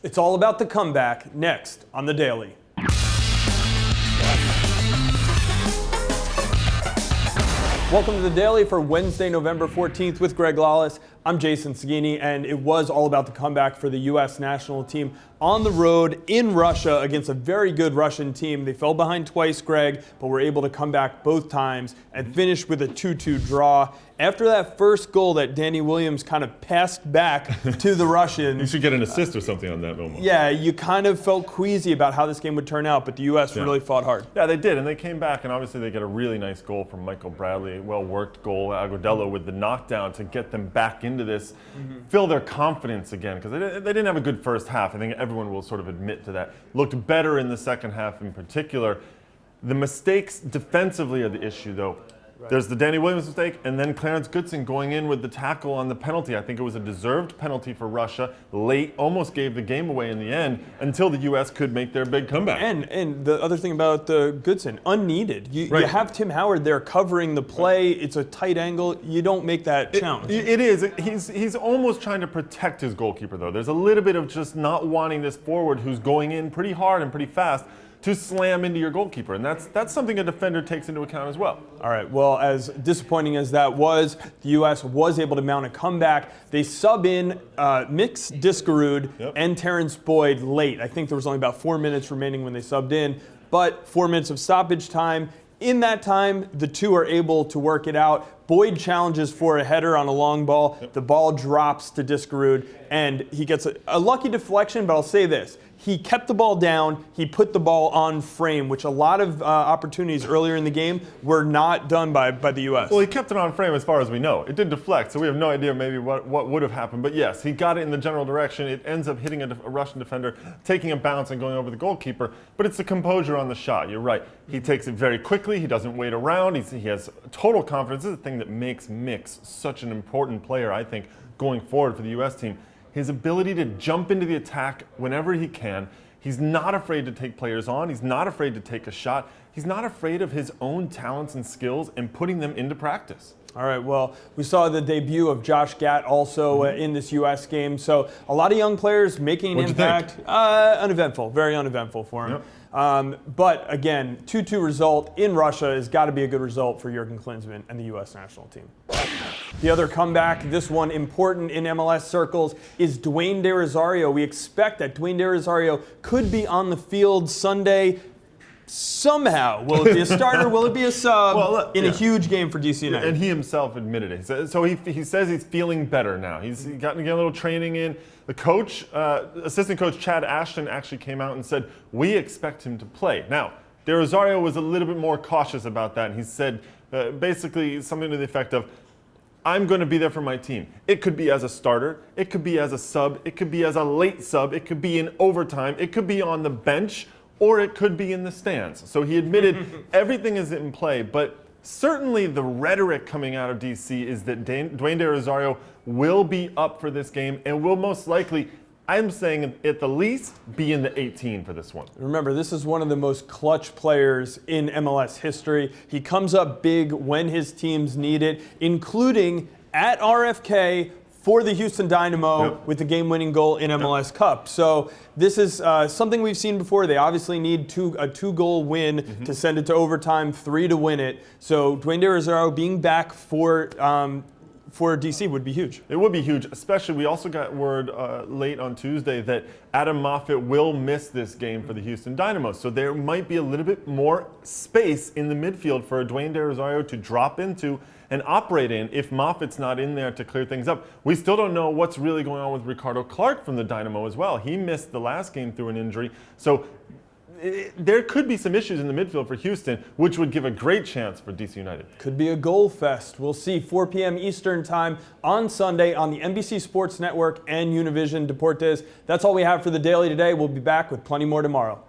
It's all about the comeback next on The Daily. Welcome to The Daily for Wednesday, November 14th with Greg Lawless. I'm Jason Segini, and it was all about the comeback for the U.S. national team on the road in Russia against a very good Russian team. They fell behind twice, Greg, but were able to come back both times and finish with a 2-2 draw. After that first goal that Danny Williams kind of passed back to the Russians. You should get an assist or something on that moment. Yeah, you kind of felt queasy about how this game would turn out, but the U.S. really fought hard. Yeah, they did, and they came back, and obviously they get a really nice goal from Michael Bradley, a well-worked goal. Agudelo with the knockdown to get them back into this, fill their confidence again, because they didn't have a good first half. I think everyone will sort of admit to that. Looked better in the second half in particular. The mistakes defensively are the issue, though. Right. There's the Danny Williams mistake, and then Clarence Goodson going in with the tackle on the penalty. I think it was a deserved penalty for Russia. Late, almost gave the game away in the end until the U.S. could make their big comeback. And the other thing about the Goodson, unneeded. You have Tim Howard there covering the play. It's a tight angle. You don't make that challenge. It is. He's almost trying to protect his goalkeeper, though. There's a little bit of just not wanting this forward who's going in pretty hard and pretty fast to slam into your goalkeeper, and that's something a defender takes into account as well. All right, well, as disappointing as that was, the U.S. was able to mount a comeback. They sub in Mix Diskerud and Terrence Boyd late. I think there was only about 4 minutes remaining when they subbed in, but 4 minutes of stoppage time. In that time, the two are able to work it out. Boyd challenges for a header on a long ball. The ball drops to Diskerud, and he gets a lucky deflection, but I'll say this. He kept the ball down. He put the ball on frame, which a lot of opportunities earlier in the game were not done by the U.S. Well, he kept it on frame as far as we know. It did deflect, so we have no idea maybe what would have happened. But yes, he got it in the general direction. It ends up hitting a Russian defender, taking a bounce and going over the goalkeeper. But it's the composure on the shot. You're right. He takes it very quickly. He doesn't wait around. He has total confidence. This is the thing that makes Mix such an important player, I think, going forward for the U.S. team. His ability to jump into the attack whenever he can. He's not afraid to take players on. He's not afraid to take a shot. He's not afraid of his own talents and skills and putting them into practice. All right, well, we saw the debut of Josh Gatt also in this U.S. game. So a lot of young players making an impact. Uneventful, very uneventful for him. Yep. But again, 2-2 result in Russia has got to be a good result for Jurgen Klinsmann and the U.S. national team. The other comeback, this one important in MLS circles, is Dwayne De Rosario. We expect that Dwayne De Rosario could be on the field Sunday somehow. Will it be a starter? Will it be a sub in a huge game for DC United? And he himself admitted it. So he says he's feeling better now. He's gotten to get a little training in. The coach, assistant coach Chad Ashton, actually came out and said, we expect him to play. Now, De Rosario was a little bit more cautious about that. And he said basically something to the effect of, I'm going to be there for my team. It could be as a starter. It could be as a sub. It could be as a late sub. It could be in overtime. It could be on the bench, or it could be in the stands. So he admitted everything is in play, but certainly the rhetoric coming out of DC is that Dwayne De Rosario will be up for this game and will most likely, I'm saying at the least, be in the 18 for this one. Remember, this is one of the most clutch players in MLS history. He comes up big when his teams need it, including at RFK for the Houston Dynamo with the game-winning goal in MLS Cup. So this is something we've seen before. They obviously need a two-goal win to send it to overtime, 3 to win it. So Dwayne De Rosario being back for DC would be huge. It would be huge, especially we also got word late on Tuesday that Adam Moffat will miss this game for the Houston Dynamo. So there might be a little bit more space in the midfield for Dwayne De Rosario to drop into and operate in if Moffat's not in there to clear things up. We still don't know what's really going on with Ricardo Clark from the Dynamo as well. He missed the last game through an injury. So there could be some issues in the midfield for Houston, which would give a great chance for DC United. Could be a goal fest. We'll see. 4 p.m. Eastern time on Sunday on the NBC Sports Network and Univision Deportes. That's all we have for the Daily today. We'll be back with plenty more tomorrow.